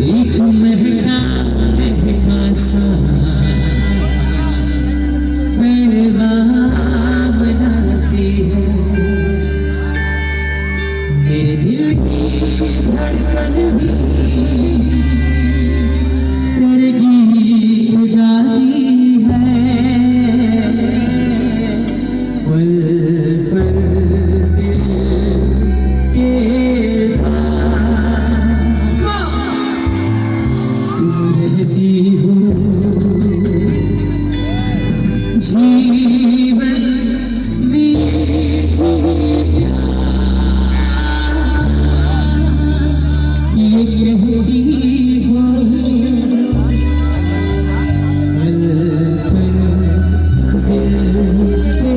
एक महका महका सांस पैगाम बनाती है, मेरे दिल की धड़कन भी तेरे गीत गाती है। पल पल दिल के रहती हो, जीवन मीठी ये कहती हो, पल पल दिल के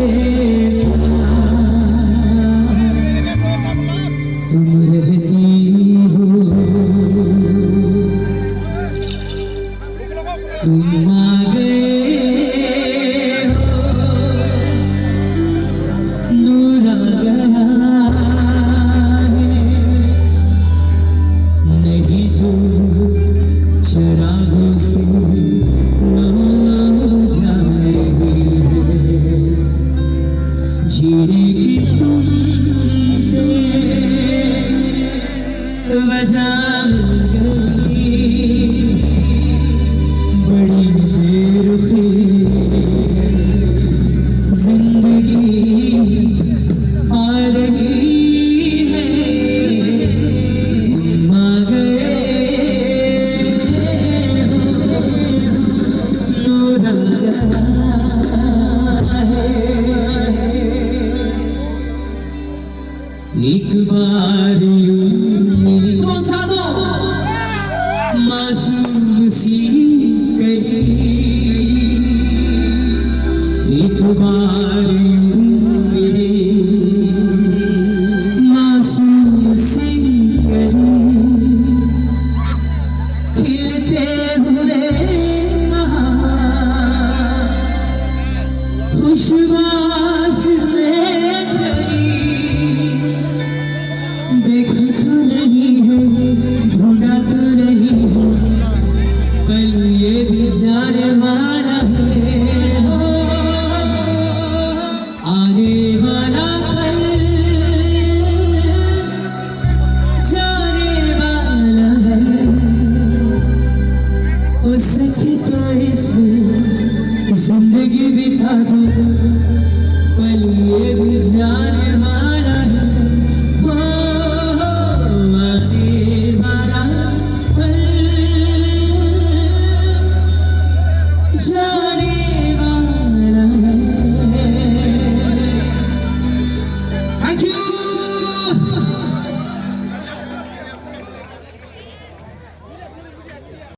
तुम रहती हो, तुम आ गए हो, नूर आ गया है, नहीं तो चरागों से लो जा रही है, जीने की तुमसे वजह मिल गई, बड़ी बेरुखी जिंदगी आ रही है, तुम आ गए हो, नूर आ गया है। एक बार यूं मेरी मासूम सी कली, एक बार यूं मेरी मासूम सी कली, खिलते